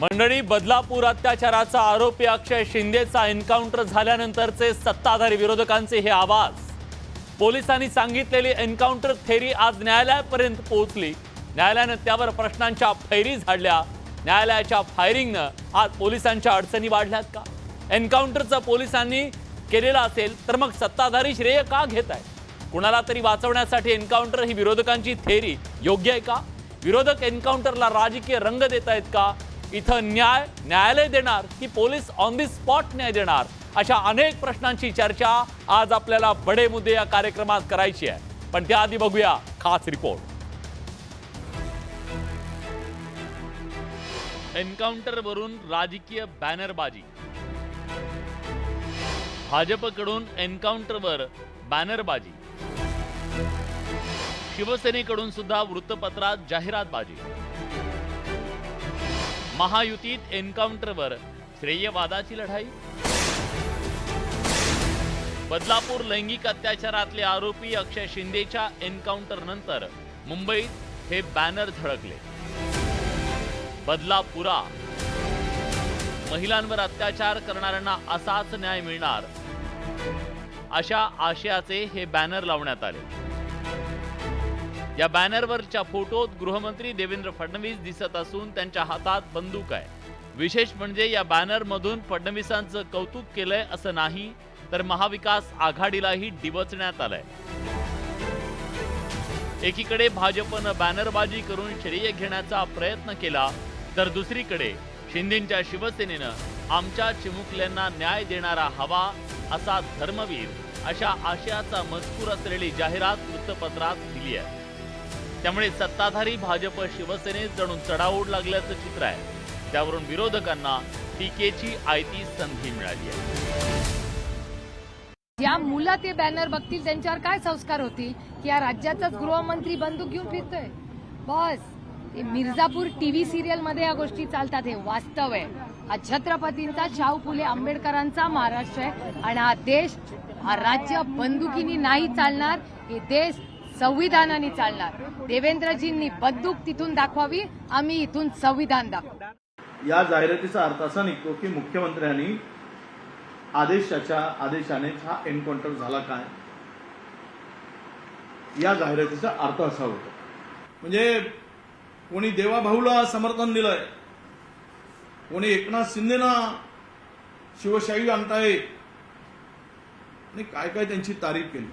मंडळी, बदलापूर अत्याचाराचा आरोपी अक्षय शिंदेचा एन्काउंटर झाल्यानंतरचे सत्ताधारी विरोधकांचे हे आवाज। पोलिसांनी सांगितलेली एन्काउंटर थेरी आज न्यायालयापर्यंत पोहोचली। न्यायालयाने त्यावर प्रश्नांच्या फैरी झाडल्या। न्यायालयाच्या फायरिंगने आज पोलिसांच्या अडचणी वाढल्यात का? एन्काउंटरचा पोलिसांनी केलेला असेल तर मग सत्ताधारी श्रेय का घेत आहेत? कुणाला तरी वाचवण्यासाठी एन्काउंटर ही विरोधकांची थेरी योग्य आहे का? विरोधक एन्काउंटरला राजकीय रंग देत आहेत का? इथं न्यायालय देणार की पोलीस ऑन दी स्पॉट न्याय देणार? अशा अनेक प्रश्नांची चर्चा आज आपल्याला बडे मुद्दे या कार्यक्रमात करायची आहे। पण त्याआधी बघूया खास रिपोर्ट। एन्काउंटरवरून राजकीय बॅनरबाजी। भाजपकडून एन्काउंटरवर बॅनरबाजी। शिवसेनेकडून सुद्धा वृत्तपत्रात जाहिरातबाजी। महायुतीत एन्काउंटरवर श्रेयवादाची लढाई। बदलापूर लैंगिक अत्याचारातले आरोपी अक्षय शिंदेच्या एन्काउंटर नंतर मुंबईत हे बॅनर झळकले। बदलापुरा, महिलांवर अत्याचार करणाऱ्यांना असाच न्याय मिळणार, अशा आशयाचे हे बॅनर लावण्यात आले। या बॅनरवरच्या फोटोत गृहमंत्री देवेंद्र फडणवीस दिसत असून त्यांच्या हातात बंदूक आहे। विशेष म्हणजे या बॅनरमधून फडणवीसांचं कौतुक केलंय असं नाही, तर महाविकास आघाडीलाही डिवचण्यात आलंय। एकीकडे भाजपनं बॅनरबाजी करून श्रेय घेण्याचा प्रयत्न केला, तर दुसरीकडे शिंदेंच्या शिवसेनेनं आमच्या चिमुकल्यांना न्याय देणारा हवा असा धर्मवीर अशा आशयाचा मजकूर असलेली जाहिरात वृत्तपत्रात दिली आहे। त्यामुळे सत्ताधारी भाजप शिवसेनेत जणू चढाओढ लागल्याचं चित्र आहे। त्यावरून विरोधकांना टीकेची आयती संधी मिळाली आहे। ज्या मुलं ते बॅनर बघतील त्यांच्यावर काय संस्कार होतील की या राज्याचाच गृहमंत्री बंदूक घेऊन फिरतोय? बस, हे मिर्झापूर टीव्ही सिरियल मध्ये या गोष्टी चालतात, हे वास्तव आहे। हा छत्रपतींचा, शाहू फुले आंबेडकरांचा महाराष्ट्र आहे आणि हा देश, हा राज्य बंदुकीनी नाही चालणार, हे देश संविधानाने चालणार। देवेंद्रजींनी बंदूक तिथून दाखवावी, आम्ही इथून संविधान दाखवू। या जाहिरातीचा अर्थ असा निघतो की मुख्यमंत्र्यांनी आदेशाने हा एन्काउंटर झाला काय, या जाहिरातीचा अर्थ असा होतो। म्हणजे कोणी देवाभाऊला समर्थन दिलंय, कोणी एकनाथ शिंदेना शिवशाही आणतायत आणि काय काय त्यांची तारीफ केली।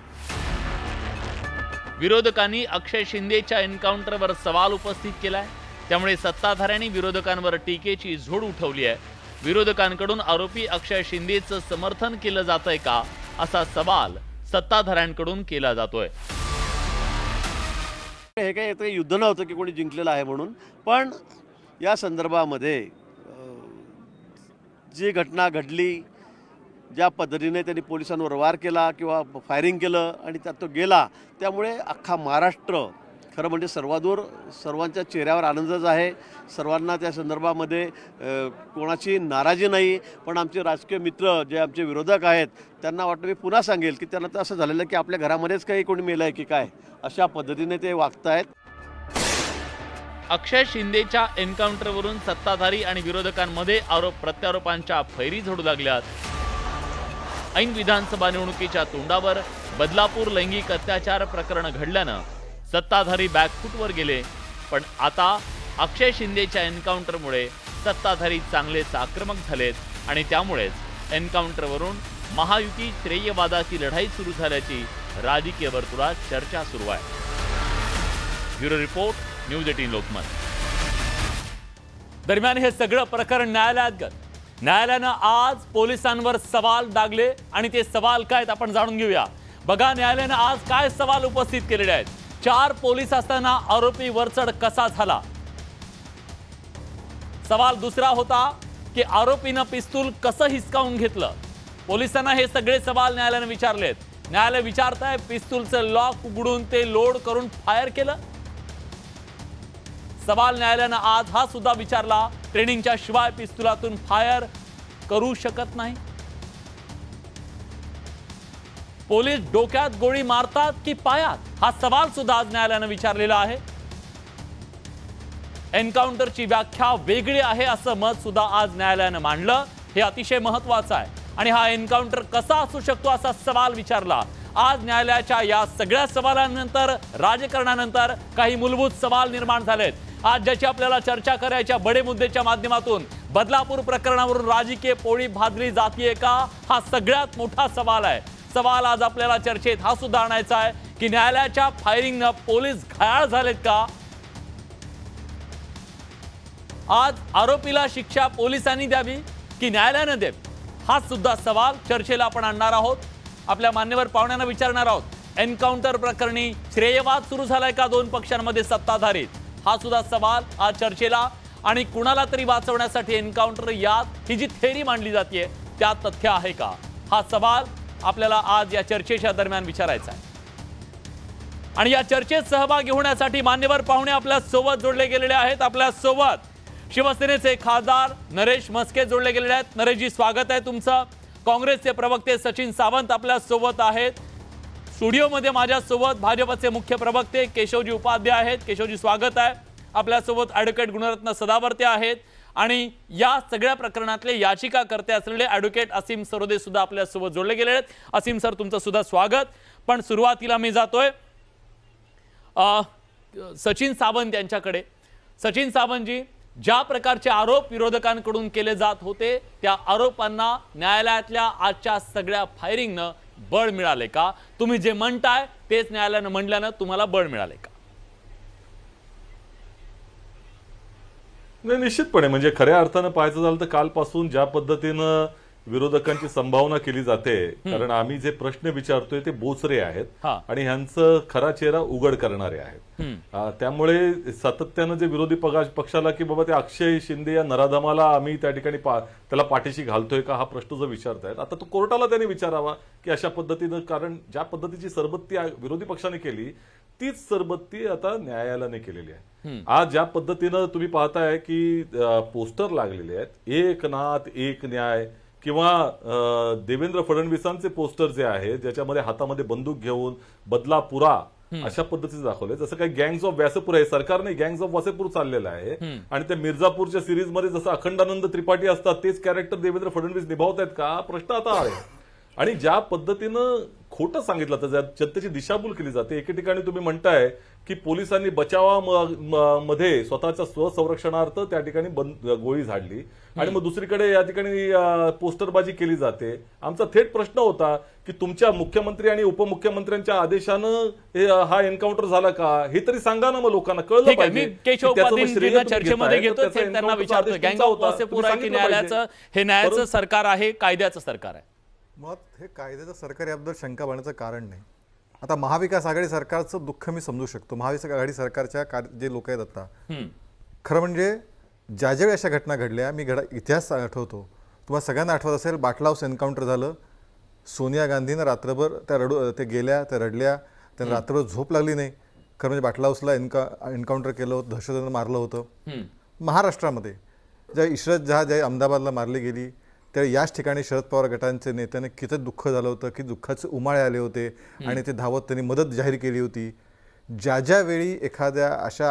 विरोधकांनी अक्षय शिंदेच्या एन्काउंटरवर सवाल उपस्थित केलाय। त्यामुळे सत्ताधाऱ्यांनी विरोधकांवर टीकेची झोड उठवली आहे। विरोधकांकडून आरोपी अक्षय शिंदेचं समर्थन केलं जातंय का, असा सवाल सत्ताधाऱ्यांकडून केला जातोय। हे काही युद्ध नव्हतं की कोणी जिंकलेलं आहे म्हणून, पण या संदर्भामध्ये जी घटना घडली, ज्या पद्धतीने त्यांनी पोलिसांवर वार केला किंवा फायरिंग केलं आणि त्यात तो गेला, त्यामुळे अख्खा महाराष्ट्र खरं म्हणजे सर्वादूर सर्वांच्या चेहऱ्यावर आनंदच आहे। सर्वांना त्या संदर्भामध्ये कोणाची नाराजी नाही, पण आमचे राजकीय मित्र जे आमचे विरोधक आहेत त्यांना वाटतं, मी पुन्हा सांगेल की त्यांना तर असं झालेलं की आपल्या घरामध्येच काही कोणी मेलं आहे की काय, अशा पद्धतीने ते वागतायत। अक्षय शिंदेच्या एन्काउंटरवरून सत्ताधारी आणि विरोधकांमध्ये आरोप प्रत्यारोपांच्या फैरी झोडू लागल्यात। ऐन विधानसभा निवडणुकीच्या तोंडावर बदलापूर लैंगिक अत्याचार प्रकरण घडल्यानं सत्ताधारी बॅकफूटवर गेले, पण आता अक्षय शिंदेच्या एन्काउंटरमुळे सत्ताधारी चांगलेच आक्रमक झालेत आणि त्यामुळेच एन्काउंटरवरून महायुती श्रेयवादाची लढाई सुरू झाल्याची राजकीय वर्तुळात चर्चा सुरू आहे। Bureau report, news 18 Lokmat. दरम्यान हे सगळं प्रकरण न्यायालयात गेलं। न्यायालयानं आज पोलिसांवर सवाल दागले आणि ते सवाल काय आहेत आपण जाणून घेऊया। बघा, न्यायालयानं आज काय सवाल उपस्थित केलेले आहेत। 4 पोलीस असताना आरोपी वरचढ कसा झाला? सवाल दुसरा होता की आरोपीनं पिस्तूल कसं हिसकावून घेतलं? पोलिसांना हे सगळे सवाल न्यायालयानं विचारलेत। न्यायालय विचारतंय, पिस्तूलचं लॉक उघडून ते लोड करून फायर केलं? सवाल न्यायालयानं आज हा सुद्धा विचारला, ट्रेनिंगच्या शिवाय पिस्तुलातून फायर करू शकत नाही? पोलीस डोक्यात गोळी मारतात की पायात? हा सवाल सुद्धा आज न्यायालयानं विचारलेला आहे। एन्काउंटरची व्याख्या वेगळी आहे असं मत सुद्धा आज न्यायालयानं मांडलं. हे अतिशय महत्वाचं आहे आणि हा एन्काउंटर कसा असू शकतो असा सवाल विचारला. आज न्यायालयाच्या या सगळ्या सवालांनंतर, राजकारणानंतर काही मूलभूत सवाल निर्माण झालेत. आज ज्याची आपल्याला चर्चा करायच्या बडे मुद्द्याच्या माध्यमातून बदलापूर प्रकरणावरून राजकीय पोळी भाजली जातीये का, हा सगळ्यात मोठा सवाल आहे. सवाल आज आपल्याला चर्चेत हा सुद्धा आणायचा आहे की न्यायालयाच्या फायरिंगनं पोलीस घायाळ झालेत का. आज आरोपीला शिक्षा पोलिसांनी द्यावी की न्यायालयानं द्यावी, हा सुद्धा सवाल चर्चेला आपण आणणार आहोत. आपल्या मान्यवर पाहुण्यांना विचारणार आहोत. एन्काउंटर प्रकरणी श्रेयवाद सुरू झालाय का दोन पक्षांमध्ये सत्ताधारीत, हा सुद्धा सवाल आज चर्चेला. आणि कुणाला तरी वाचवण्यासाठी एन्काउंटर यात ही जी थेरी मांडली जाते त्यात तथ्य आहे का, हा सवाल आपल्याला आज या चर्चेच्या दरम्यान विचारायचा आहे. आणि या चर्चेत सहभागी होण्यासाठी मान्यवर पाहुणे आपल्या सोबत जोडले गेलेले आहेत. आपल्या सोबत शिवसेनेचे खासदार नरेश म्हस्के जोडले गेलेले आहेत. नरेशजी, स्वागत आहे तुमचं. काँग्रेसचे प्रवक्ते सचिन सावंत आपल्या सोबत आहेत. स्टुडिओमध्ये माझ्यासोबत भाजपचे मुख्य प्रवक्ते केशवजी उपाध्याय आहेत. केशवजी, स्वागत आहे. आपल्यासोबत ॲडव्होकेट गुणरत्न सदावर्ते आहेत आणि या सगळ्या प्रकरणातले याचिकाकर्ते असलेले ॲडव्होकेट असीम सरोदे सुद्धा आपल्यासोबत जोडले गेले आहेत. असीम सर, तुमचं सुद्धा स्वागत. पण सुरुवातीला मी जातोय सचिन सावंत यांच्याकडे. सचिन सावंतजी, ज्या प्रकारचे आरोप विरोधकांकडून केले जात होते त्या आरोपांना न्यायालयातल्या आजच्या सगळ्या फायरिंगनं बळ मिळाले का? तुम्ही जे म्हणताय तेच न्यायालयानं म्हणल्यानं तुम्हाला बळ मिळाले का? नाही, निश्चितपणे म्हणजे खऱ्या अर्थानं पाहायचं झालं तर कालपासून ज्या पद्धतीनं विरोधकांची संभावना केली जाते, कारण आम्ही जे प्रश्न विचारतोय ते बोचरे आहेत आणि ह्यांचं खरा चेहरा उघड करणारे आहेत. त्यामुळे सातत्यानं जे विरोधी पक्षाला की बाबा ते अक्षय शिंदे या नराधमाला आम्ही त्या ठिकाणी त्याला पाठीशी घालतोय का, हा प्रश्न जो विचारतायत, आता तो कोर्टाला त्यांनी विचारावा की अशा पद्धतीनं, कारण ज्या पद्धतीची सरबत्ती विरोधी पक्षाने केली तीच सरबत्ती आता न्यायालयाने केलेली आहे. आज ज्या पद्धतीनं तुम्ही पाहताय की पोस्टर लागलेले आहेत, एक नाथ एक न्याय, किंवा देवेंद्र फडणवीसांचे पोस्टर जे आहेत ज्याच्यामध्ये हातामध्ये बंदूक घेऊन बदला पुरा अशा पद्धतीचे दाखवले. जसं काही गँग्स ऑफ व्यासपूर आहे, सरकारने गँग्स ऑफ वासेपूर चाललेलं आहे आणि त्या मिर्झापूरच्या सिरीजमध्ये जसं अखंडानंद त्रिपाठी असतात तेच कॅरेक्टर देवेंद्र फडणवीस निभावत आहेत का, प्रश्न आता आहे. आणि ज्या पद्धतीनं खोटं सांगितलं तर जनतेची दिशाभूल केली जाते. एके ठिकाणी तुम्ही म्हणताय की पोलिसांनी बचावामध्ये स्वतःच्या स्वसंरक्षणार्थ त्या ठिकाणी गोळी झाडली आणि मग दुसरीकडे या ठिकाणी पोस्टरबाजी केली जाते. आमचा थेट प्रश्न होता की तुमच्या मुख्यमंत्री आणि उपमुख्यमंत्र्यांच्या आदेशानं हा एन्काउंटर झाला का, हे तरी सांगा ना, मग लोकांना कळलं पाहिजे. चर्चेमध्ये घेतो त्यांना विचारतो, गँग ऑफ वासेपूर आहे की न्यायालयाचं, हे न्यायाचं सरकार आहे, कायद्याचं सरकार आहे? मग हे कायद्याचं सरकार याबद्दल शंका बाळगण्याचं कारण नाही. आता महाविकास आघाडी सरकारचं दुःख मी समजू शकतो. महाविकास आघाडी सरकारच्या जे लोक आहेत आता, खरं म्हणजे ज्या ज्यावेळी अशा घटना घडल्या, मी इतिहास आठवतो, तुम्हाला सगळ्यांना आठवत असेल, बाटला हाऊस एन्काउंटर झालं. सोनिया गांधीनं रात्रभर त्या गेल्या, त्या रडल्या, त्यांना रात्रभर झोप लागली नाही. खरं म्हणजे बाटला हाऊसला एन्काउंटर केलं होतं, दहशतवाद्यांना मारलं होतं. महाराष्ट्रामध्ये ज्या इशरत जहा ज्या अहमदाबादला मारली गेली त्यावेळी याच ठिकाणी शरद पवार गटांचे नेत्याने किती दुःख झालं होतं, की दुःखाचे उमाळे आले होते आणि ते धावत त्यांनी मदत जाहीर केली होती. ज्या ज्यावेळी एखाद्या अशा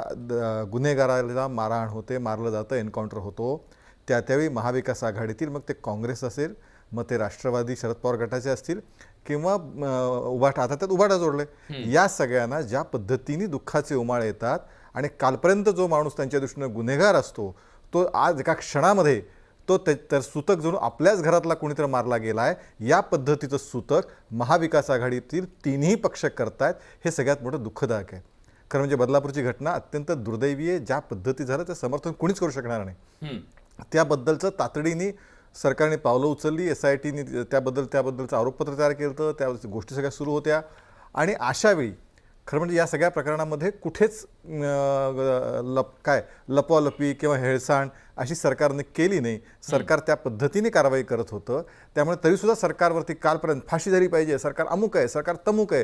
गुन्हेगाराला मारहाण होते, मारलं जातं, एन्काउंटर होतो, त्यावेळी महाविकास आघाडीतील, मग ते काँग्रेस असेल, मग ते राष्ट्रवादी शरद पवार गटाचे असतील किंवा उभाटा, आता त्यात उभाटा जोडले, या सगळ्यांना ज्या पद्धतीने दुःखाचे उमाळे येतात आणि कालपर्यंत जो माणूस त्यांच्या दृष्टीनं गुन्हेगार असतो तो आज एका क्षणामध्ये तो तर सूतक जणू आपल्याच घरातला कोणीतरी मारला गेला आहे. या पद्धतीचं सूतक महाविकास आघाडीतील तिन्ही पक्ष करतायत. हे सगळ्यात मोठं दुःखदायक आहे. खरं म्हणजे बदलापूरची घटना अत्यंत दुर्दैवी आहे. ज्या पद्धती झालं ते समर्थन कोणीच करू शकणार नाही. त्याबद्दलचं तातडीने सरकारने पावलं उचलली, SITने त्याबद्दलचं आरोपपत्र तयार केलं होतं, त्या गोष्टी सगळ्या सुरू होत्या. आणि अशावेळी खरं म्हणजे या सगळ्या प्रकरणामध्ये कुठेच लपवालपी किंवा हेळसांड अशी सरकारने केली नाही. सरकार त्या पद्धतीने कारवाई करत होतं. त्यामुळे तरीसुद्धा सरकारवरती कालपर्यंत फाशी झाली पाहिजे, सरकार अमुक आहे, सरकार तमुक आहे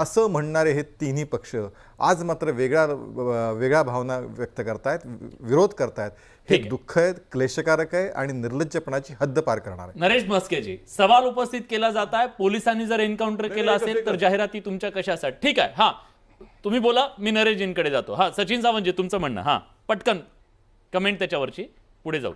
असं म्हणणारे हे तिन्ही पक्ष आज मात्र वेगळ्या भावना व्यक्त करतायत, विरोध करतायत. हे दुःख आहे, क्लेशकारक आहे आणि निर्लज्जपणाची हद्द पार करणार आहे. नरेश म्हस्केजी, सवाल उपस्थित केला जात आहे, पोलिसांनी जर एन्काउंटर केलं असेल तर जाहिराती तुमच्या कशासाठी? ठीक आहे, हा तुम्ही बोला, मी नरेशजींकडे जातो. हा सचिन सावंतजी, तुमचं म्हणणं. हा पटकन कमेंट त्याच्यावरची पुढे जाऊ.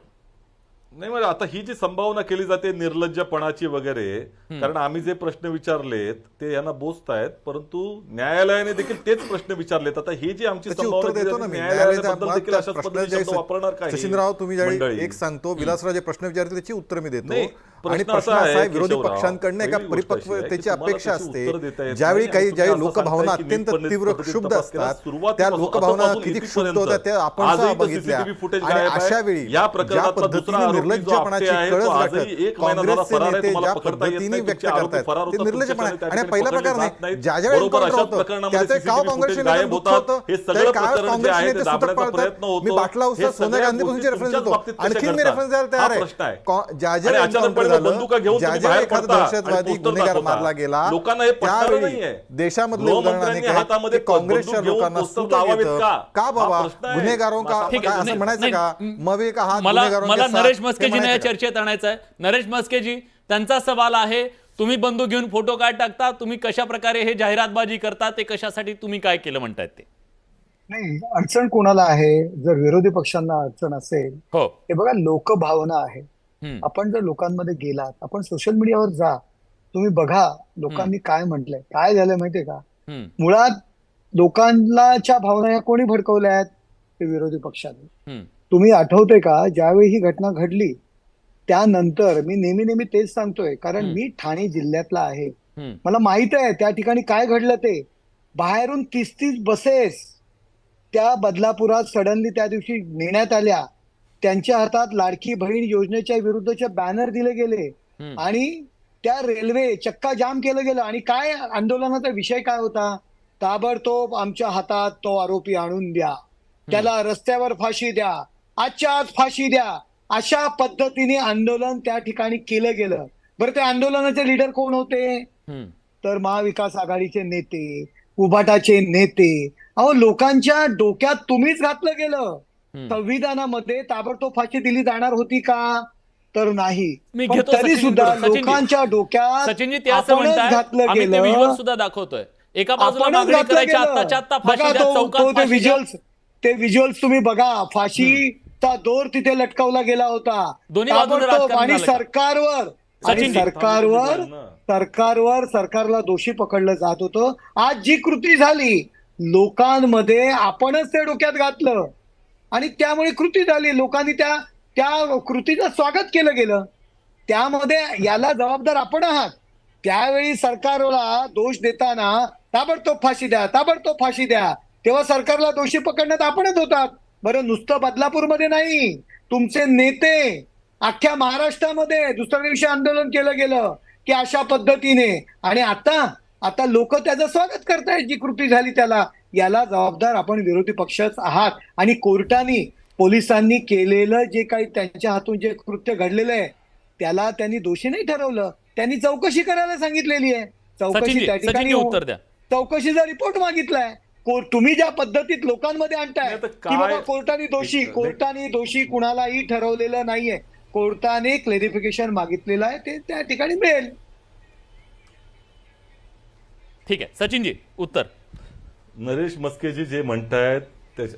नाही म्हणजे आता ही जी संभावना केली जाते निर्लज्जपणाची वगैरे, कारण आम्ही जे प्रश्न विचारलेत ते यांना बोचतायत, परंतु न्यायालयाने देखील तेच प्रश्न विचारलेत. आता ही जी आमची त्याची संभावना उत्तर केली देतो ना जाते, मी. न्यायालयाबद्दल देखील अशाच प्रश्न पद्धतीचे जे शब्द वापरणार काय? सचिनराव, तुम्ही ज्यावेळी मंडळी. एक सांगतो, विलासराव जे प्रश्न विचारते त्याची उत्तर मी देतो. नाही, आणि प्रश्न प्रश्न असा असा आहे, आहे, विरोधी केशवराव, पक्षांकडनं एका पहिली गोष्ट अशी आहे की परिपक्वतेची तुम्हाला अपेक्षा त्याची असते. उत्तर देता येत ज्यावेळी नाही आणि तुम्ही असं लोकभावना सांगताय की अत्यंत नीट तीव्र पद्धतीने क्षुब्ध तपास केला. असतात, सुरुवातीपासून- त्या लोकभावना आतापासून किती क्षुब्ध इथपर्यंत होत्या त्या आपण आजही सुद्धा तर बघितल्या. CCTV फुटेज आणि गायब आहे. अशा वेळी या ज्या प्रकरणातला दुसरा पद्धतीने आरोपी जो निर्लज्जपणाची आपटे आहे, कळस तो गाठत आजही 1 महिना झाला काँग्रेसचे फरार आहे, नेते तुम्हाला ज्या पकडता येत पद्धतीने नाही, व्यक्त तुमचे आरोपी करतायत फरार ते होतात, निर्लज्जपणा तुमच्या आणि ठिकाणी पहिला पकडले प्रकार जात नाही. नाहीत. ज्या ज्यावेळी बरोबर एन्काउंटर अशाच होतं प्रकरणामध्ये त्याचे का CCTV काँग्रेसचे फुटेज गायब नेते दुःख होतात. होतं, हे ते सगळं का प्रकरण जे काँग्रेसचे आहे ते नेते दाबण्याचा सुतक प्रयत्न पाळतात. होतो. मी बाटला हे उचलत सोनिया सगळ्या गांधी पासूनचे गोष्टी रेफरन्स तुमच्याच देतो. बाबतीत कशा आणखी मी घडतात? रेफरन्स द्यायला तयार हा आहे. प्रश्न आहे. ज्या आणि ज्या अचानकपणे एन्काउंटर बंदुका घेऊन झालं, ज्या तुम्ही ज्या बाहेर एखादा पडता आणि दहशतवादी पोस्टर गुन्हेगार दाखवता. मारला गेला, लोकांना हे पटणारं त्यावेळी नाहीये. देशामधले उदाहरण गृहमंत्र्यांनी अनेक आहेत हातामध्ये की काँग्रेसच्या बंदूक घेऊन लोकांना पोस्टर सुतक लावावेत येतं. का? का हा बाबा प्रश्न आहे. गुन्हेगारों का ठीक आहे, असं नाही, म्हणायचं नाही, का? मवे का हात मला गुन्हेगारों के मला साथ नरेश हे मस्केजींना या म्हणायचं का? चर्चेत आणायचं आहे. नरेश मस्केजी, त्यांचा सवाल आहे, तुम्ही बंदूक घेऊन फोटो काय टाकता, तुम्ही कशा प्रकारे हे जाहिरातबाजी करता, ते कशासाठी तुम्ही काय केलं म्हणतायत ते? नाही, अडचण कोणाला आहे? जर विरोधी पक्षांना अडचण असेल, हो. हे बघा, लोकभावना आहे. हम्म. आपण जर लोकांमध्ये गेलात, आपण सोशल मीडियावर जा, तुम्ही बघा लोकांनी काय म्हटलंय, काय झालंय माहितीये का? हम्म. मुळात लोकांच्या भावना या कोणी भडकवल्या आहेत? ते विरोधी पक्षाने. हम्म. तुम्ही आठवतंय का, ज्यावेळी ही घटना घडली त्यानंतर मी नेहमी तेच सांगतोय, कारण मी ठाणे जिल्ह्यातला आहे. हम्म. मला माहित आहे त्या ठिकाणी काय घडलं ते. बाहेरून 30 बसेस त्या बदलापुरात सडनली त्या दिवशी नेण्यात आल्या. त्यांच्या हातात लाडकी बहीण योजनेच्या विरुद्धचे बॅनर दिले गेले आणि त्या रेल्वे चक्का जाम केलं गेलं. आणि काय आंदोलनाचा विषय काय होता? ताबडतोब आमच्या हातात तो आरोपी आणून द्या, त्याला रस्त्यावर फाशी द्या, आजच्या आज फाशी द्या. अशा पद्धतीने आंदोलन त्या ठिकाणी केलं गेलं. बरं, त्या आंदोलनाचे लीडर कोण होते? हम्म. तर महाविकास आघाडीचे नेते, उभाटाचे नेते. अहो, लोकांच्या डोक्यात तुम्हीच घातलं गेलं. संविधानामध्ये ताबडतोब फाशी दिली जाणार होती का? तर नाही. मी पण घेतो तरी सचिनजी सुद्धा बरोबर. सचिनजी. लोकांच्या डोक्यात सचिनजी, ते असं आपणच म्हणतात, घातलं आम्ही ते गेलं. व्हिज्युअल सुद्धा दाखवतोय. एका बाजूला आपणच मागणी घातलं करायची, गेलं. आत्ताच्या आत्ता फाशी बघा, द्या, चौकात ते फाशी द्या. व्हिज्युअल्स तुम्ही बघा. फाशीचा दोर तिथे लटकवला गेला होता. दोन्ही बाजूने ताबडतोब. राजकारण आणि झालं का? सचिनजी. सरकारला दोषी पकडलं जात होतं. आज जी कृती झाली, लोकांमध्ये आपणच ते डोक्यात घातलं आणि त्यामुळे कृती झाली. लोकांनी त्या कृतीचं स्वागत केलं गेलं. त्यामध्ये याला जबाबदार आपण आहात. त्यावेळी सरकारला दोष देताना ताबडतोब फाशी द्या, ताबडतोब फाशी द्या, तेव्हा सरकारला दोषी पकडण्यात आपणच होतात. बरं, नुसतं बदलापूरमध्ये नाही, तुमचे नेते अख्ख्या महाराष्ट्रामध्ये दुसऱ्या दिवशी आंदोलन केलं गेलं की अशा पद्धतीने. आणि आता लोक त्याचं स्वागत करतायत जी कृती झाली त्याला. याला जबाबदार आपण विरोधी पक्षच आहात. आणि कोर्टाने, पोलिसांनी केलेलं जे काही त्यांच्या हातून जे कृत्य घडलेलं आहे त्याला त्यांनी दोषी नाही ठरवलं. त्यांनी चौकशी करायला सांगितलेली आहे. चौकशी त्या ठिकाणी उत्तर द्या. चौकशीचा रिपोर्ट मागितलाय. तुम्ही ज्या पद्धतीत लोकांमध्ये आणताय नाही तर की बाबा काय- कोर्टाने दोषी कुणालाही ठरवलेलं नाहीये. कोर्टाने क्लेरिफिकेशन मागितलेलं आहे, ते त्या ठिकाणी मिळेल. ठीक आहे सचिनजी, उत्तर. नरेश मस्केजी जे म्हणतायत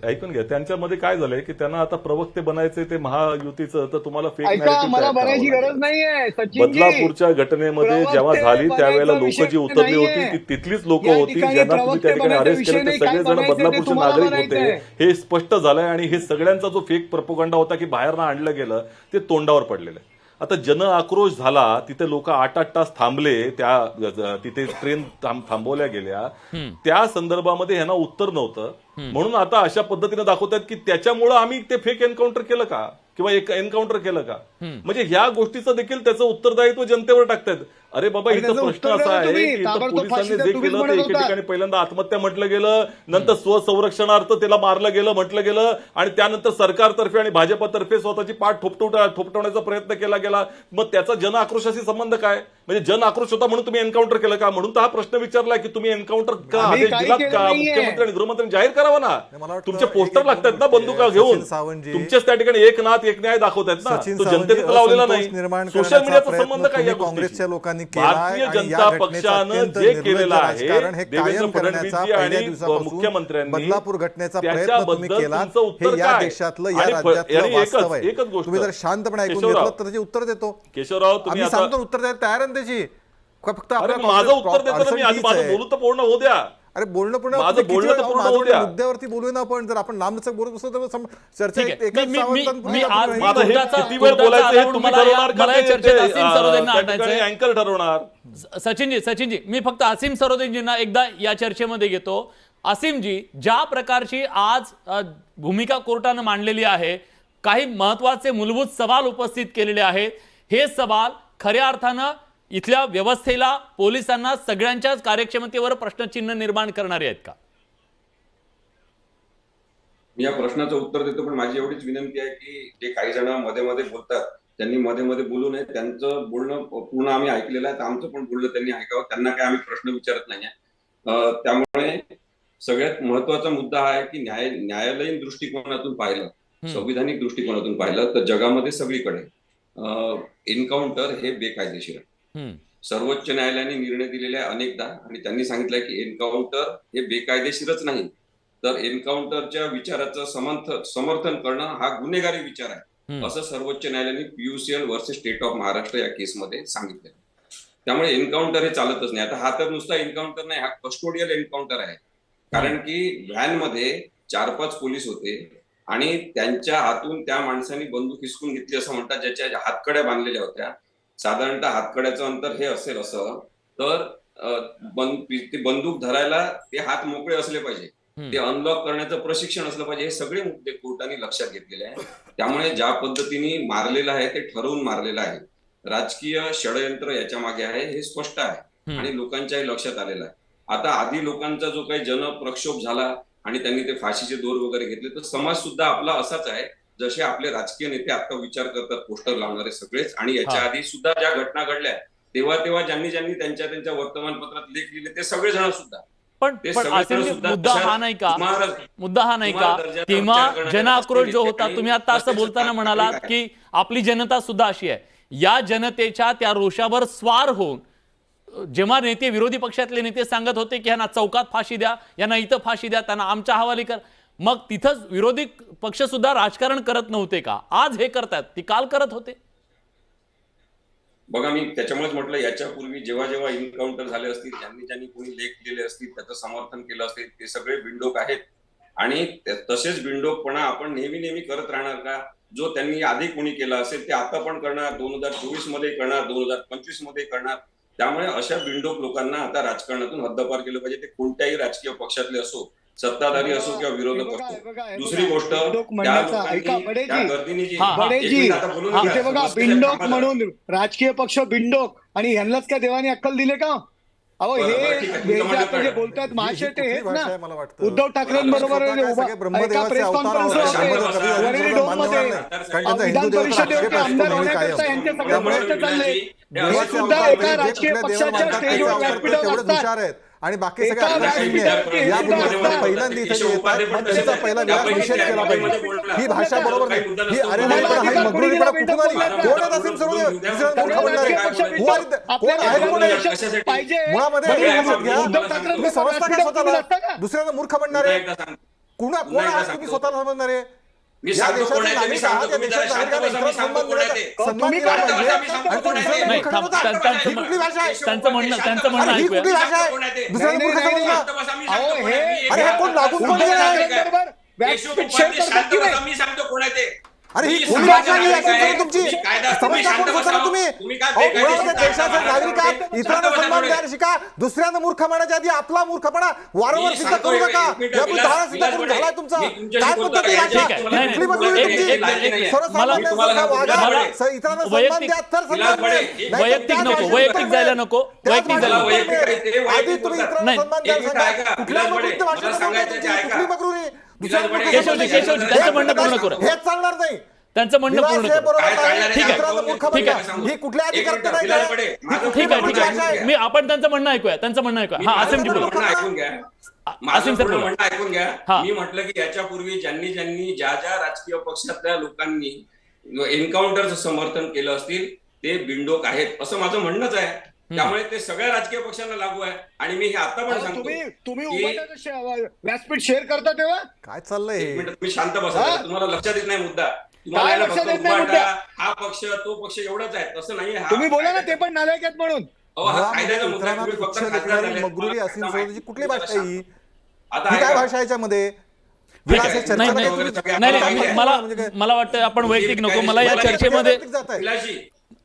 ऐकून घ्या. त्यांच्यामध्ये काय झालंय की त्यांना आता प्रवक्ते बनायचे ते महायुतीचं, तर तुम्हाला फेक ऐका, मला बनायची गरज नाहीये सचिनजी. बदलापूरच्या घटनेमध्ये जेव्हा झाली त्यावेळेला लोक जी उतरली होती ती तिथलीच लोक होती ज्यांना तुम्ही त्या ठिकाणी अरेस्ट केलं. ते सगळेजण बदलापूरचे नागरिक होते. हे स्पष्ट झालंय. आणि हे सगळ्यांचा जो फेक प्रोपगंडा होता की बाहेरनं आणलं गेलं, ते तोंडावर पडलेलं आहे. आता जन आक्रोश झाला, तिथे लोक 8-8 तास थांबले, तिथे ट्रेन थांबवल्या गेल्या, त्या संदर्भामध्ये ह्यांना उत्तर नव्हतं. म्हणून आता अशा पद्धतीने दाखवतात की त्याच्यामुळं आम्ही ते फेक एन्काउंटर केलं का किंवा एक एन्काउंटर केलं का. म्हणजे ह्या गोष्टीचं देखील त्याचं उत्तरदायित्व जनतेवर टाकतायत. अरे बाबा, इथं प्रश्न असा आहे की इथं पोलिसांनी जे केलं ते एके ठिकाणी पहिल्यांदा आत्महत्या म्हटलं गेलं, नंतर स्वसंरक्षणार्थ त्याला मारलं गेलं म्हटलं गेलं, आणि त्यानंतर सरकारतर्फे आणि भाजपतर्फे स्वतःची पाठ थोपटवण्याचा प्रयत्न केला गेला. मग त्याचा जन आक्रोशाशी संबंध काय? म्हणजे जन आक्रोश होता म्हणून तुम्ही एन्काउंटर केलं का? म्हणून तर हा प्रश्न विचारला की तुम्ही एन्काउंटर का आम्ही आदेश काही दिलात केलं का? नाहीये. मुख्यमंत्री आणि गृहमंत्र्यांनी जाहीर करावं मला ना. वाटतं तुमचे पोस्टर एक- लागतात ना एक- बंदुका सचिन घेऊन. सावंतजी- तुमच्याच त्या ठिकाणी एक नाथ एक न्याय दाखवतात ना. सचिन तो सावंतजी जनतेत लावलेला असंतोष नाही. निर्माण सोशल करण्याचा मीडियाचा प्रयत्न संबंध काय या तुम्ही काँग्रेसच्या गोष्टीशी? लोकांनी केला भारतीय आणि या जनता घटनेचं पक्षानं अत्यंत जे निर्लज्ज केलेलं राजकारण आहे हे देवेंद्र कायम करण्याचा फडणवीसजी पहिल्या आणि दिवसापासून मुख्यमंत्र्यांनी बदलापूर घटनेचा प्रयत्न तुम्ही त्याच्याबद्दल केला. तुमचं उत्तर हे या काय? देशातलं या आणि राज्यातलं आणि वास्तव आहे. एकच गोष्ट तुम्ही जर शांतपणे ऐकून केशवराव, घेतलं तर त्याचे उत्तर देतो. केशवराव तुम्ही आम्ही आता सांगतो उत्तर द्यायला तयार आहे ना त्याची. फक्त अरे आपल्या माझं उत्तर देतो ना मी. आधी अडचण माझं हीच आहे. बोलू तर पूर्ण होऊ द्या. अरे बोलणं पण माझं किती बोलणं वेळ तर आपण पूर्ण होऊ द्या. मुद्द्यावरती बोलूया ना. आपण जर आपण लांबलचक बोलत असतो तर चर्चा ठीक आहे. एकाच मी सावंतांपुरती आज आपण माझं हे कोर्टाचा- किती वेळ कोर्टाचा बोलायचं हे आराऊंड तुम्ही मला या- ठरवणार का? मला या ते- चर्चेत ते- असीम सरोदेंना त्या आणायचंय. ठिकाणी अँकर ठरवणार. सचिनजी मी फक्त असीम सरोदेंजींना एकदा या चर्चेमध्ये घेतो. असीमजी, ज्या प्रकारची आज भूमिका कोर्टानं मांडलेली आहे, काही महत्वाचे मूलभूत सवाल उपस्थित केलेले आहेत. हे सवाल खऱ्या अर्थानं इथल्या व्यवस्थेला, पोलिसांना, सगळ्यांच्याच कार्यक्षमतेवर प्रश्नचिन्ह निर्माण करणारे आहेत का? मी या प्रश्नाचं उत्तर देतो, पण माझी एवढीच विनंती आहे की जे काही जण मध्ये मध्ये बोलतात त्यांनी मध्ये मध्ये बोलू नये. त्यांचं बोलणं पूर्ण आम्ही ऐकलेलं आहे, तर आमचं पण बोलणं त्यांनी ऐकावं. त्यांना काय आम्ही प्रश्न विचारत नाहीये. त्यामुळे सगळ्यात महत्वाचा मुद्दा हा आहे की न्यायालयीन दृष्टिकोनातून पाहिलं, संविधानिक दृष्टिकोनातून पाहिलं तर जगामध्ये सगळीकडे एन्काउंटर हे बेकायदेशीर आहे. सर्वोच्च न्यायालयाने निर्णय दिलेले आहे अनेकदा, आणि त्यांनी सांगितलंय की एन्काउंटर हे बेकायदेशीरच नाही, तर एन्काउंटरच्या विचाराचं समर्थन करणं हा गुन्हेगारी विचार आहे, असं सर्वोच्च न्यायालयाने PUCL versus state of Maharashtra या केसमध्ये सांगितलं. त्यामुळे एन्काउंटर हे चालतच नाही. आता हा तर नुसता एन्काउंटर नाही, हा कस्टोडियल एन्काउंटर आहे. कारण की व्हॅन मध्ये 4-5 पोलीस होते आणि त्यांच्या हातून त्या माणसांनी बंदूक हिसकून घेतली असं म्हणतात, ज्याच्या हातकड्या बांधलेल्या होत्या. साधारणतः हातकड्याचं अंतर हे असेल असं, तर ती बंदूक धरायला ते हात मोकळे असले पाहिजे, ते अनलॉक करण्याचं प्रशिक्षण असलं पाहिजे. हे सगळे मुद्दे कोर्टाने लक्षात घेतलेले आहे. त्यामुळे ज्या पद्धतीने मारलेलं आहे ते ठरवून मारलेलं आहे. राजकीय षडयंत्र याच्या मागे आहे हे स्पष्ट आहे आणि लोकांच्याही लक्षात आलेलं आहे. आता आधी लोकांचा जो काही जनप्रक्षोभ झाला आणि त्यांनी ते फाशीचे दोर वगैरे घेतले, तर समाज सुद्धा आपला असाच आहे जसे आपले राजकीय नेते आता विचार करतात, पोस्टर लावणारे सगळेच. आणि याच्या आधी सुद्धा ज्या घटना घडल्या तेव्हा ज्यांनी त्यांच्या वर्तमानपत्रात लेख लिहिले ते सगळेजण सुद्धा. पण मुद्दा हा नाही का तेव्हा जनाक्रोश जो होता, तुम्ही आता असं बोलताना म्हणालात की आपली जनता सुद्धा अशी आहे. या जनतेच्या त्या रोषावर स्वार होऊन जेव्हा नेते, विरोधी पक्षातले नेते सांगत होते की यांना चौकात फाशी द्या, यांना इथं फाशी द्या, त्यांना आमच्या हवाली कर, मग तिथंच विरोधी पक्ष सुद्धा राजकारण करत नव्हते का? आज हे करतात, ती काल करत होते. बघा, मी त्याच्यामुळेच म्हटलं, याच्यापूर्वी जेव्हा एन्काउंटर झाले असतील, ज्यांनी कोणी लेख लिहिले असतील, त्याचं समर्थन केलं असेल, ते सगळे बिंडोक आहेत. आणि तसेच बिंडोकपणा आपण नेहमी करत राहणार का? जो त्यांनी आधी कोणी केला असेल ते आता पण करणार, 2024 मध्ये करणार, 2025 मध्ये करणार. त्यामुळे अशा बिंडोक लोकांना आता राजकारणातून हद्दपार केलं पाहिजे. ते कोणत्याही राजकीय पक्षातले असो, सत्ताधारी असो किंवा विरोधक असो. दुसरी गोष्ट, इथे बघा, बिंडोक म्हणून राजकीय पक्ष बिंडोक, आणि ह्यांनाच काय देवाने अक्कल दिले का? अहो, हे जे बोलतात महाशय ते हेच ना. उद्धव ठाकरेंबरोबर एका प्रेस कॉन्फरन्सवर विधान परिषदेवरती आमदार होण्याकरता यांचे सगळे प्रयत्न चालले. हे सुद्धा एका राजकीय पक्षाच्या स्टेजवर व्यासपीठावर असतात. आणि बाकी सगळ्या या मुद्द्यावर पहिल्यांदा इथे येतात, त्यांचा पहिला निषेध केला पाहिजे. ही भाषा बरोबर नाही. ही अरे नाही, पण हा मगरुरीपणा कुठून आली? कोण आहे असीम सरोदे? दुसऱ्याला मूर्ख म्हणणारे कोण आहे? कोण आहे मुळामध्ये? तुम्ही समजता का स्वतःला? दुसऱ्याला मूर्ख म्हणणारे कोण आहात तुम्ही स्वतःला समजणारे? या देशाचे नागरिक आहात, या देशाच्या नागरिकांना सन्मान मिळायचा, सन्मान दिला पाहिजे. आणि तुम्ही दुसऱ्याला मूर्ख म्हणता? ही कुठली भाषा आहे? त्यांचं म्हणणं ही कुठली भाषा आहे? दुसऱ्याला मूर्ख समजला? अरे हे कोण लागून कोण गेलं आहे? अरे ही कुठली भाषा आहे तुमची? समजता कोण स्वतःला तुम्ही? देशाचे नागरिक आहात, इतरांना सन्मान द्यायला शिका. दुसऱ्यांना मूर्ख म्हणायच्या आधी आपला मूर्खपणा वारंवार सिद्ध करू नका. यापूर्वी 10 सिद्ध करून झालाय तुमचा. काय पद्धती कुठली मगरुरी तुमची? सर्वसामान्यांचा वागा, इतरांना सन्मान द्या तर सन्मान मिळेल. वैयक्तिक जायला नको. आधी तुम्ही इतरांना सन्मान द्यायला सांगा. कुठल्या मगरुरीत भाषा कुठली मगरुरी? केशवजी त्यांचं म्हणणं पूर्ण करू. हेच चालणार नाही. त्यांचं म्हणणं विलास पूर्ण हे करू. बरोबर काय नाही. चालणार आहे? ठीक आहे. दुसऱ्यांदा मूर्ख ठीक आहे. बनवा. ही कुठल्या एक अधिकारात मिनिट, नाही बिलाल काय? कडे, ही माझं कुठली ठीक आहे, ठीक भाषा आहे. आहे? मी आपण त्यांचं म्हणणं ऐकूया, त्यांचं म्हणणं ऐकूया. हा, माझं असीमजी पूर्ण बोला. म्हणणं ऐकून घ्या. माझं असीम सर पूर्ण बोला. म्हणणं ऐकून घ्या. हा. मी म्हटलं की याच्यापूर्वी ज्यांनी ज्या राजकीय पक्षातल्या लोकांनी एन्काउंटरचं समर्थन केलं असतील ते बिनडोक आहेत असं माझं म्हणणंच आहे. त्यामुळे ते सगळ्या राजकीय पक्षांना लागू आहे. आणि मी हे आता पण सांगतो तुम्ही की- उभाटाचं व्यासपीठ शेअर करता तेव्हा काय चाललंय एक हे? मिनिट तुम्ही शांत बसा. हा? तुम्हाला लक्षात येत नाही मुद्दा. तुम्हाला काय याला लक्षात फक्त येत नाही उभाटा, मुद्दा? हा पक्ष तो पक्ष एवढंच आहे तसं नाही. तुम्ही बोला ना, ते पण नालायक आहेत म्हणून. हा मुळामध्ये कायद्याचा मुद्दा आहे. मित्रांनो, तुम्ही फक्त उच्च खासदार अधिकारी झाले. मगरुरी तुम्हाला असीम फक्त सरोदची माहिती- कुठली भाषा आहे ही? आता ही काय ऐका. भाषा आहे याच्यामध्ये? ठीक विलास, आहे. हे चर्चा नाही, नाही नाही, तुम्ही- नाही, नाही, माहिती आहे. म्हणजे काय? मला वाटतं आपण वैयक्तिक नको. मला या चर्चेमध्ये जात आहे.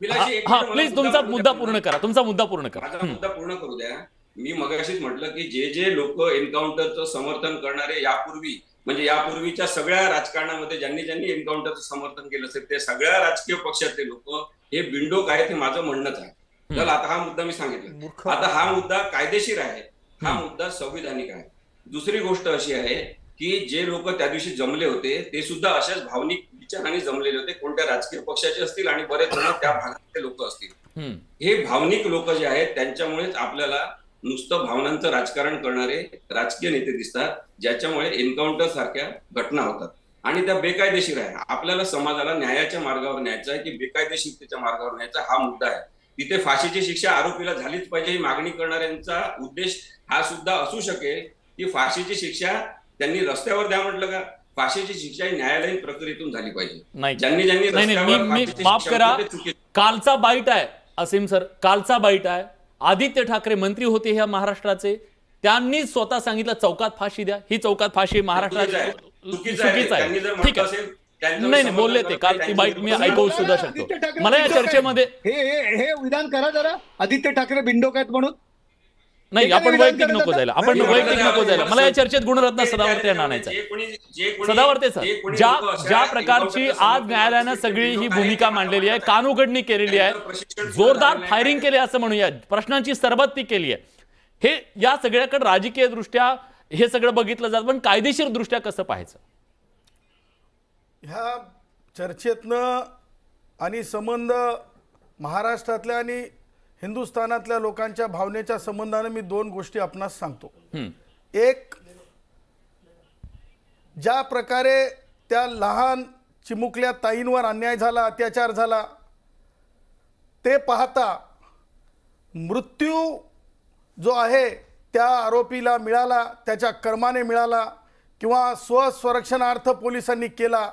विलाशी, एक हा मिनिट मला प्लीज तुमचा करू द्या. मुद्दा पूर्ण करा. तुमचा मुद्दा पूर्ण करा. माझा मुद्दा पूर्ण करू द्या. मी मगाशीच म्हटलं की जे लोक एन्काउंटरचं समर्थन करणारे यापूर्वीच्या सगळ्या राजकारणामध्ये ज्यांनी एन्काउंटरचं समर्थन केलं असेल ते सगळ्या राजकीय पक्षातले लोक हे बिनडोक आहेत हे माझं म्हणणंच आहे. तर आता हा मुद्दा मी सांगितला. आता हा मुद्दा कायदेशीर आहे. हा मुद्दा संविधानिक आहे. दुसरी गोष्ट अशी आहे की जे लोक त्या दिवशी जमले होते ते सुद्धा अशाच भावनिक विचाराने जमलेले होते. कोणत्या राजकीय पक्षाचे असतील आणि बरेच जण त्या भागातले लोक असतील. हे भावनिक लोक जे आहेत त्यांच्यामुळेच आपल्याला नुसतं भावनांचं राजकारण करणारे राजकीय नेते दिसतात ज्याच्यामुळे एन्काउंटर सारख्या घटना होतात आणि त्या बेकायदेशीर आहे. आपल्याला समाजाला न्यायाच्या मार्गावर न्यायचा आहे की बेकायदेशीरतेच्या मार्गावर न्यायचा हा मुद्दा आहे. तिथे फाशीची शिक्षा आरोपीला झालीच पाहिजे ही मागणी करणाऱ्यांचा उद्देश हा सुद्धा असू शकेल की फाशीची शिक्षा त्यांनी रस्त्यावर द्या म्हटलं का? फाशीची शिक्षा ही न्यायालयीन प्रक्रियेतून झाली पाहिजे. नाही ज्यांनी नाही, रस्त्यावर मी फाशीची माफ शिक्षा करा. दिली ते चुकीचं. कालचा बाईट आहे असीम सर, कालचा बाईट आहे. आदित्य ठाकरे मंत्री होते ह्या महाराष्ट्राचे, त्यांनी स्वतः सांगितलं चौकात फाशी द्या. ही चौकात फाशी महाराष्ट्रात चुकीचं आहे. चुकीचं त्यांनी जर आहे. म्हटलं ठीक आहे. असेल, त्यांचं नाही समर्थन बोलले ते करत काल नाही, ती बाईट मी त्यांनी ऐकू बोला सुद्धा ना, आदित्य शकतो. ठाकरे मला या बिनडोक आहेत. चर्चेमध्ये हे विधान करा जरा. आदित्य ठाकरे बिनडोक आहेत म्हणून. नाही एकाने आपण विधान वैयक्तिक करत नको होता. जायला. आपण नाही, वैयक्तिक नको जायला. मला या चर्चेत गुणरत्न जे सदावर्ते यांना कोणी- आणायचं. जे कोणी- सदावर्ते सर, जे कोणी ज्या लोकं अशा ज्या प्रकारची एन्काउंटरचं आज समर्थन न्यायालयानं करतात, सगळी ही ते भूमिका लोक मांडलेली आहे, आहेत. कानउघडणी केलेली आहे, त्यांचं प्रशिक्षण जोरदार झालेलं फायरिंग आहे. केली असं म्हणूया, प्रश्नांची सरबत्ती केली आहे. हे या सगळ्याकडे राजकीय दृष्ट्या हे सगळं बघितलं जातं, पण कायदेशीर दृष्ट्या कसं पाहायचं? ह्या चर्चेतनं आणि संबंध महाराष्ट्रातल्या आणि हिंदुस्थानातल्या लोकांच्या भावनेच्या संबंधानं मी दोन गोष्टी आपणास सांगतो. एक, ज्या प्रकारे त्या लहान चिमुकल्या ताईंवर अन्याय झाला, अत्याचार झाला, ते पाहता मृत्यू जो आहे त्या आरोपीला मिळाला, त्याच्या कर्माने मिळाला किंवा स्वसंरक्षणार्थ पोलिसांनी केला,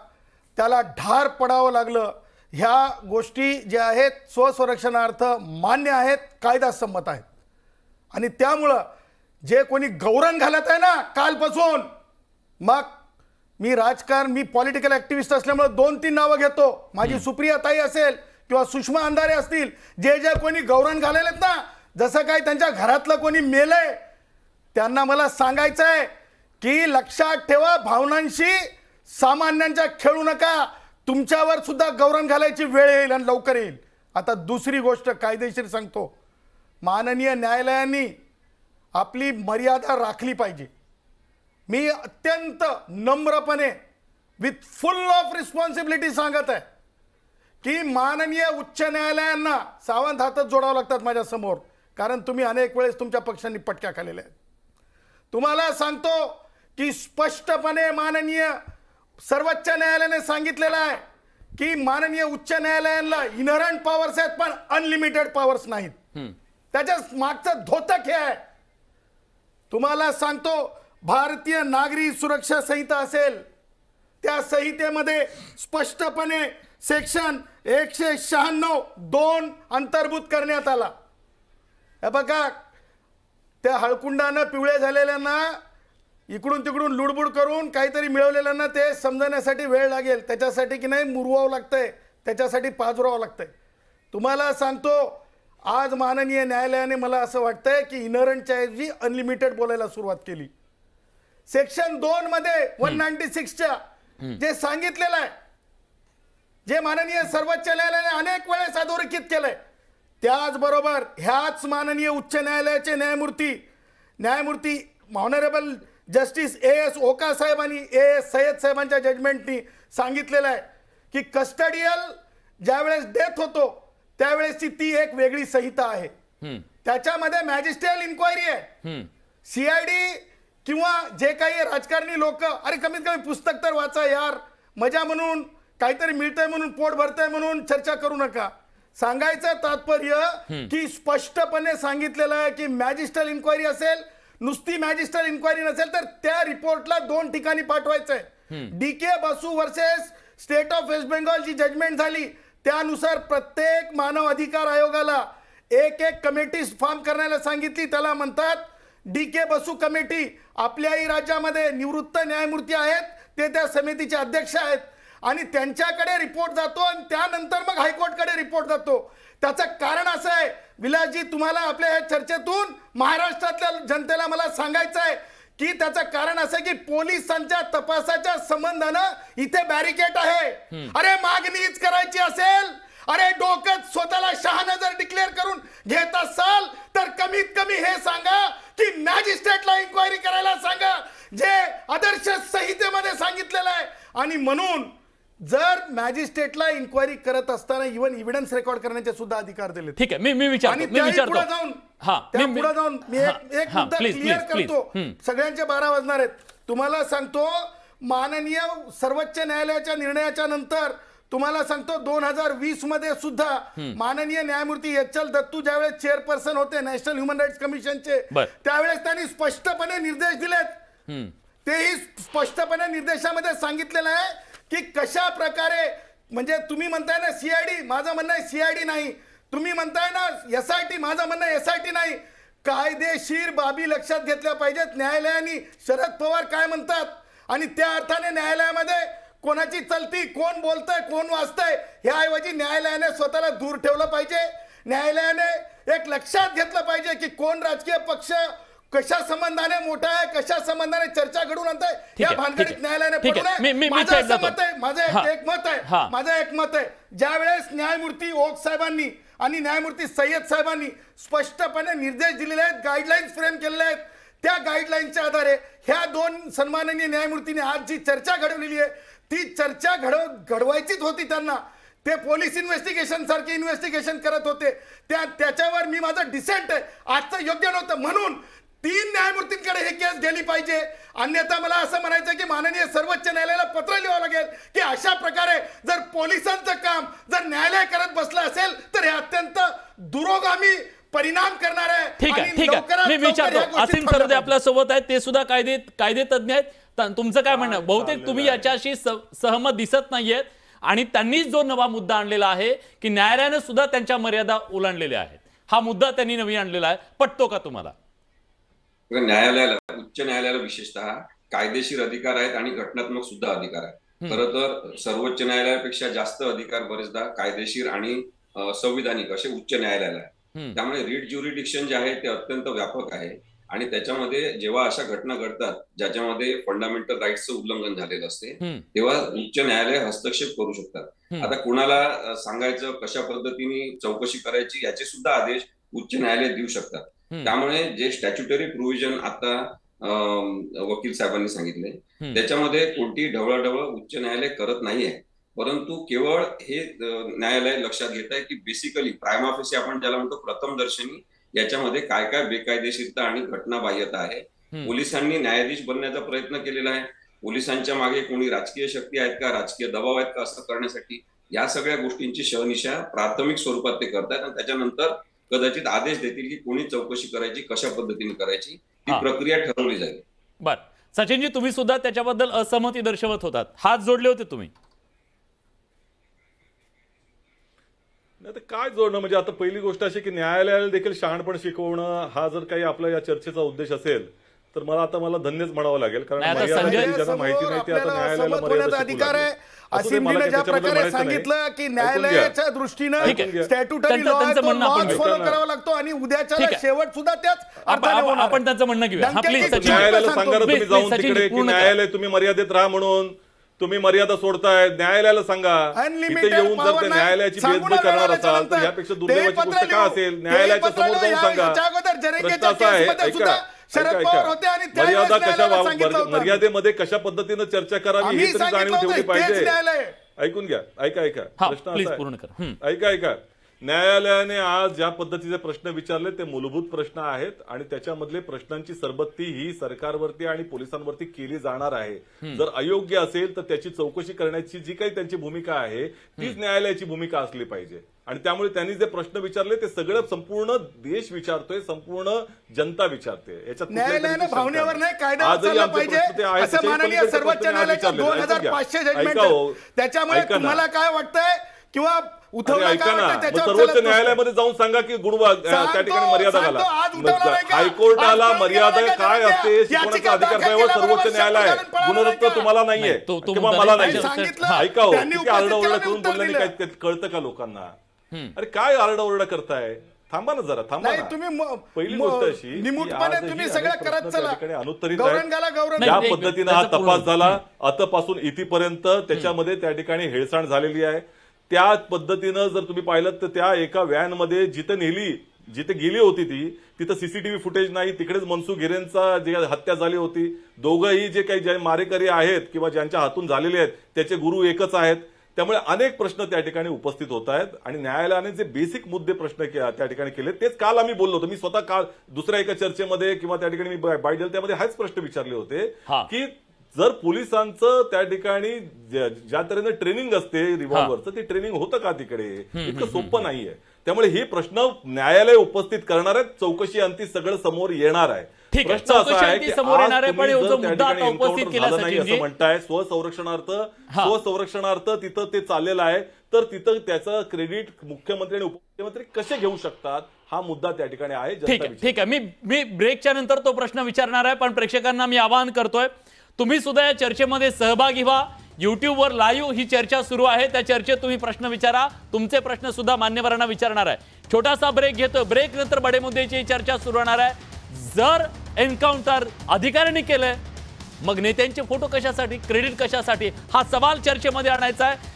त्याला ढार पडावं लागलं, ह्या गोष्टी ज्या आहेत स्वसंरक्षणार्थ मान्य आहेत, कायदासंमत आहेत. आणि त्यामुळं जे कोणी गौरंग घालत आहे ना कालपासून, मग मी पॉलिटिकल ॲक्टिव्हिस्ट असल्यामुळे 2-3 नावं घेतो. माझी सुप्रिया ताई असेल किंवा सुषमा अंधारे असतील, जे कोणी गौरंग घालेलेत ना, जसं काय त्यांच्या घरातलं कोणी मेलंय, त्यांना मला सांगायचं आहे की लक्षात ठेवा, भावनांशी सामान्यांच्या खेळू नका. तुमच्यावर सुद्धा गौरंग घालायची वेळ येईल आणि लवकर येईल. आता दुसरी गोष्ट कायदेशीर सांगतो, माननीय न्यायालयाने आपली मर्यादा राखली पाहिजे. मी अत्यंत नम्रपणे विथ फुल ऑफ रिस्पॉन्सिबिलिटी सांगत आहे की माननीय उच्च न्यायालयांना सावंत हातच जोडावं लागतात माझ्यासमोर, कारण तुम्ही अनेक वेळेस तुमच्या पक्षांनी पटक्या खाल्लेल्या आहेत. तुम्हाला सांगतो की स्पष्टपणे माननीय सर्वोच्च न्यायालयाने सांगितलेलं आहे की माननीय उच्च न्यायालयांना इनहरंट पॉवर्स आहेत पण अनलिमिटेड पॉवर्स नाहीत. त्याच्या मागचं धोतक हे आहे. तुम्हाला सांगतो, भारतीय नागरी सुरक्षा संहिता असेल, त्या संहितेमध्ये स्पष्टपणे सेक्शन 196(2) अंतर्भूत करण्यात आला. हे बघा, त्या हळकुंडानं पिवळे झालेल्यांना इकडून तिकडून लुडबुड करून काहीतरी मिळवलेल्यांना ते समजण्यासाठी वेळ लागेल. त्याच्यासाठी की नाही मुरवावं लागतंय, त्याच्यासाठी पाजरावं लागतंय. तुम्हाला सांगतो, आज माननीय न्यायालयाने मला असं वाटतंय की इनहरंटच्या ऐवजी अनलिमिटेड बोलायला सुरुवात केली. सेक्शन 2 मध्ये 196च्या जे सांगितलेलं आहे, जे माननीय सर्वोच्च न्यायालयाने अनेक वेळेस अधोरेखित केलंय, त्याचबरोबर ह्याच माननीय उच्च न्यायालयाचे न्यायमूर्ती ऑनरेबल जस्टिस A.S. ओका साहेब आणि A.S. सय्यद साहेबांच्या जजमेंटनी सांगितलेलं आहे की कस्टडियल ज्यावेळेस डेथ होतो त्यावेळेसची ती एक वेगळी संहिता आहे. त्याच्यामध्ये मॅजिस्ट्रियल इन्क्वायरी आहे. सीआयडी किंवा जे काही राजकारणी लोक, अरे कमीत कमी पुस्तक तर वाचा यार, मजा म्हणून काहीतरी मिळतंय म्हणून पोट भरतंय म्हणून चर्चा करू नका. सांगायचं तात्पर्य की स्पष्टपणे सांगितलेलं आहे की मॅजिस्ट्रियल इन्क्वायरी असेल, नुसती मॅजिस्ट्रियल इन्क्वायरी नसेल तर त्या रिपोर्टला 2 ठिकाणी पाठवायचंय. DK Basu versus state of West Bengal जी जजमेंट झाली त्यानुसार प्रत्येक मानव अधिकार आयोगाला एक कमिटी फॉर्म करण्याला सांगितली. त्याला म्हणतात DK बसू कमिटी. आपल्याही राज्यामध्ये निवृत्त न्यायमूर्ती आहेत, ते त्या समितीचे अध्यक्ष आहेत आणि त्यांच्याकडे रिपोर्ट जातो आणि त्यानंतर मग हायकोर्टकडे रिपोर्ट जातो. त्याचं कारण असं आहे विलासजी, तुम्हाला आपल्या या चर्चेतून महाराष्ट्रातल्या जनतेला मला सांगायचं आहे की त्याचं कारण असं की पोलिसांच्या तपासाच्या संबंधानं इथे बॅरिकेड आहे. अरे मागणीच करायची असेल, अरे डोकं स्वतःला शहाणा जर डिक्लेअर करून घेत असाल तर कमीत कमी हे सांगा की मॅजिस्ट्रेटला इन्क्वायरी करायला सांगा, जे आदर्श संहितेमध्ये सांगितलेलं आहे. आणि म्हणून जर मॅजिस्ट्रेटला इन्क्वायरी करत असताना इव्हन एव्हिडन्स रेकॉर्ड करण्याचे सुद्धा अधिकार दिले. ठीक आहे, मी विचारतो आणि पुढे जाऊन मी एक मुद्दा क्लिअर करतो. सगळ्यांचे 12 वाजणार आहेत. तुम्हाला सांगतो माननीय सर्वोच्च न्यायालयाच्या निर्णयाच्या नंतर तुम्हाला सांगतो 2020 मध्ये सुद्धा माननीय न्यायमूर्ती HL दत्तू ज्यावेळेस चेअरपर्सन होते नॅशनल ह्युमन राईट्स कमिशनचे, त्यावेळेस त्यांनी स्पष्टपणे निर्देश दिलेत. तेही स्पष्टपणे निर्देशामध्ये सांगितलेलं आहे की कशा प्रकारे, म्हणजे तुम्ही म्हणताय ना सीआयडी, माझं म्हणणं आहे सीआयडी नाही. तुम्ही म्हणताय ना SIT, माझं म्हणणं आहे SIT नाही. कायदेशीर बाबी लक्षात घेतल्या पाहिजेत. न्यायालयाने शरद पवार काय म्हणतात आणि त्या अर्थाने न्यायालयामध्ये कोणाची चलती, कोण बोलतंय, कोण वाचतंय ह्याऐवजी न्यायालयाने स्वतःला दूर ठेवलं पाहिजे. न्यायालयाने एक लक्षात घेतलं पाहिजे की कोण राजकीय पक्ष कशा संबंधाने मोठा आहे, कशा संबंधाने चर्चा घडवून आणताय, या भानगडीत न्यायालयाने पडू नये. माझं एक मत आहे ज्यावेळेस न्यायमूर्ती ओक साहेबांनी आणि न्यायमूर्ती सय्यद साहेबांनी स्पष्टपणे निर्देश दिलेले आहेत, गाईडलाईन्स फ्रेम केलेले आहेत, त्या गाईडलाईनच्या आधारे ह्या 2 सन्माननीय न्यायमूर्तींनी आज जी चर्चा घडवलेली आहे ती चर्चा घडवायचीच होती. त्यांना ते पोलीस इन्व्हेस्टिगेशन सारखे इन्व्हेस्टिगेशन करत होते, त्याच्यावर मी माझं डिसेंट आहे. आजचं योग्य नव्हतं म्हणून 3 न्यायमूर्तींकडे हे केस गेली पाहिजे. अन्यथा मला असं म्हणायचं की माननीय सर्वोच्च न्यायालयाला पत्र लिहावं लागेल की अशा प्रकारे जर पोलिसांचं काम जर न्यायालय करत बसलं असेल तर हे अत्यंत दुरोगामी परिणाम करणार आहे. ठीक आहे, मी विचारतो. असीम सरदे आपल्या सोबत आहेत, ते सुद्धा कायदे तज्ञ आहेत. तुमचं काय म्हणणं? बहुतेक तुम्ही याच्याशी सहमत दिसत नाहीयेत आणि त्यांनीच जो नवा मुद्दा आणलेला आहे की न्यायालयाने सुद्धा त्यांच्या मर्यादा ओलांडलेल्या आहेत, हा मुद्दा त्यांनी नवीन आणलेला आहे, पटतो का तुम्हाला? न्यायालयाला, उच्च न्यायालयाला विशेषतः कायदेशीर अधिकार आहेत आणि घटनात्मक सुद्धा अधिकार आहेत. खरं तर सर्वोच्च न्यायालयापेक्षा जास्त अधिकार बरेचदा कायदेशीर आणि संविधानिक असे उच्च न्यायालयाला आहे. त्यामुळे रीट ज्युरिडिक्शन जे आहे ते अत्यंत व्यापक आहे आणि त्याच्यामध्ये जेव्हा अशा घटना घडतात ज्याच्यामध्ये फंडामेंटल राईट्सचं उल्लंघन झालेलं असते तेव्हा उच्च न्यायालय हस्तक्षेप करू शकतात. आता कुणाला सांगायचं, कशा पद्धतीने चौकशी करायची याचे सुद्धा आदेश उच्च न्यायालय देऊ शकतात. त्यामुळे जे स्टॅच्युटरी प्रोव्हिजन आता वकील साहेबांनी सांगितले त्याच्यामध्ये कोणती ढवळाढवळ उच्च न्यायालय करत नाहीये, परंतु केवळ हे न्यायालय लक्षात घेत आहे की बेसिकली प्रायमा फेसी आपण ज्याला म्हणतो प्रथमदर्शनी याच्यामध्ये काय काय बेकायदेशीरता आणि घटनाबाह्यता आहे. पोलिसांनी न्यायाधीश बनण्याचा प्रयत्न केलेला आहे. पोलिसांच्या मागे कोणी राजकीय शक्ती आहेत का, राजकीय दबाव आहेत का असं करण्यासाठी या सगळ्या गोष्टींची शहनिशा प्राथमिक स्वरूपात ते करतात आणि त्याच्यानंतर कदाचित आदेश देतील की कोणी चौकशी करायची, कशा पद्धतीने करायची, ती प्रक्रिया ठरवली जाईल. बर सचिनजी, तुम्ही सुद्धा त्याच्याबद्दल असहमती दर्शवत होतात, हात जोडले होते तुम्ही. नाही काय जोडणं, म्हणजे आता पहिली गोष्ट अशी की न्यायालयाला देखील शहाणपण शिकवणं हा जर काही आपला या चर्चेचा उद्देश असेल तर मला धन्यच म्हणावं लागेल. कारण ज्यांना माहिती नाही ते आता न्यायालयाला मर्यादा अधिकार आहे. असीमजीने ज्या प्रकारे सांगितलं की न्यायालयाच्या दृष्टीनं स्टॅट्युटरी लॉ फॉलो करावा लागतो आणि उद्याच्या शेवट सुद्धा त्याच अर्थाने आपण त्यांचं म्हणणं घेऊया. न्यायालयाला सांगा तुम्ही जाऊन तिकडे की न्यायालय तुम्ही मर्यादेत राहा म्हणून, तुम्ही मर्यादा सोडताय, न्यायालयाला सांगा. इथे येऊन जर ते न्यायालयाची बेइज्जती करणार असाल तर यापेक्षा दुर्दैवाची गोष्ट काय असेल? न्यायालयाच्या समोर जाऊन सांगा. प्रश्न असा आहे, मर्यादा कशा मर्यादेमध्ये कशा पद्धतीनं चर्चा करावी ही तरी जाणीव ठेवली पाहिजे. ऐकून घ्या, ऐका हा, प्रश्न प्लीज असा आहे. पूर्ण करा. ऐका न्यायालयाने आज ज्या पद्धतीचे प्रश्न विचारले ते मूलभूत प्रश्न आहेत आणि त्याच्यामधले प्रश्नांची सरबत्ती ही सरकारवरती आणि पोलिसांवरती केली जाणार आहे. जर अयोग्य असेल तर त्याची चौकशी करण्याची जी काही त्यांची भूमिका आहे तीच न्यायालयाची भूमिका असली पाहिजे. आणि त्यामुळे त्यांनी जे प्रश्न विचारले ते सगळं संपूर्ण देश विचारतोय, संपूर्ण जनता विचारते. याच्यात कुठल्याही भावनेवर तऱ्हेची शंका नाही नाही. कायदा आजही चालला आमचे पाहिजे प्रश्न ते आहेत, असं त्याच्याही माननीय पलीकडचे सर्वोच्च प्रश्न आम्ही न्यायालयाच्या विचारलेले आहेत. 2005 जजमेंट ऐका हो. त्याच्यामुळे ऐका ना. तुम्हाला काय वाटतंय किंवा उठवलं ऐका काय ना, वाटतंय मग त्याच्यावर सर्वोच्च चालत नसतं. न्यायालयामध्ये जाऊन सांगा की त्या ठिकाणी मर्यादा सांगतो, आज घाला. उठवलं नाही का? हायकोर्टाला आज मर्यादा पळून काय गेला असते का? शिकवण्याचा याचिका अधिकार दाखल त्यावर सर्वोच्च केल्याबरोबर न्यायालय आहे. शब्द घालून गुणरत्न पळाला तुम्हाला नाही, नाहीये तो किंवा मुद्दा मला नाही. नाहीये. सांगितलं. ऐका हो, त्यांनी किती उपस्थित आरडाओरडा केल्याने करून उत्तर बोलल्याने दिलं. काय ते कळतं का लोकांना? अरे काय आरडाओरडा करताय? थांबा ना जरा, थांबा नाही ना. तुम्ही पहिली गोष्ट अशी की निमूटपणे आजही तुम्ही अनेक सगळं प्रश्न करत त्या चला. ठिकाणी अनुत्तरित गौरव आहेत. घाला, गौरव ज्या नाही, पद्धतीनं हा त्याचं तपास पूर्ण. झाला अतपासून इथपर्यंत त्याच्यामध्ये त्या ठिकाणी हेळसांड झालेली आहे. त्या पद्धतीनं जर तुम्ही पाहिलं तर त्या एका व्हॅनमध्ये जिथे गेली होती तिथं सीसीटीव्ही फुटेज नाही. तिकडेच मनसुख हिरेंचा जे हत्या झाली होती. दोघंही जे काही जे मारेकरी आहेत किंवा ज्यांच्या हातून झालेले आहेत त्याचे गुरु एकच आहेत. त्यामुळे अनेक प्रश्न त्या ठिकाणी उपस्थित होत आहेत आणि न्यायालयाने जे बेसिक मुद्दे प्रश्न त्या ठिकाणी केले तेच काल आम्ही बोललो होतो. मी स्वतः काल दुसऱ्या एका चर्चेमध्ये किंवा त्या ठिकाणी मी बाईट दिली त्यामध्ये हाच प्रश्न विचारले होते की जर पोलिसांचं त्या ठिकाणी ज्या तऱ्हेने ट्रेनिंग असते रिव्हॉल्व्हरचं ते ट्रेनिंग होतं का तिकडे? इतकं सोपं नाहीये. त्यामुळे हे प्रश्न न्यायालय उपस्थित करणार आहेत. चौकशी अंती सगळं समोर येणार आहे. ठीक आहे, प्रश्न असा चौकशी आहे अंती की समोर आज येणार आहे, तुम्ही पण जर जो त्या मुद्दा ठिकाणी आता उपस्थित एन्काउंटर केला झालं नाही सचिनजी. असं म्हणताय, स्वसंरक्षणार्थ तिथं ते चाललेलं आहे तर तिथं त्याचं क्रेडिट मुख्यमंत्री आणि उपमुख्यमंत्री कसे घेऊ शकतात हा मुद्दा त्या ठिकाणी आहे. ठीक आहे. मी ब्रेकच्या नंतर तो प्रश्न विचारणार आहे, पण प्रेक्षकांना मी आवाहन करतोय तुम्ही सुद्धा या चर्चेमध्ये सहभागी व्हा. युट्यूबवर लाईव्ह ही चर्चा सुरू आहे. त्या चर्चेत तुम्ही प्रश्न विचारा. तुमचे प्रश्न सुद्धा मान्यवरांना विचारणार आहे. छोटासा ब्रेक घेतो. ब्रेक नंतर बडे मुद्द्याची चर्चा सुरू होणार आहे. जर एन्काउंटर अधिकाऱ्यांनी केलंय मग नेत्यांचे फोटो कशासाठी, क्रेडिट कशासाठी, हा सवाल चर्चेमध्ये आणायचा आहे.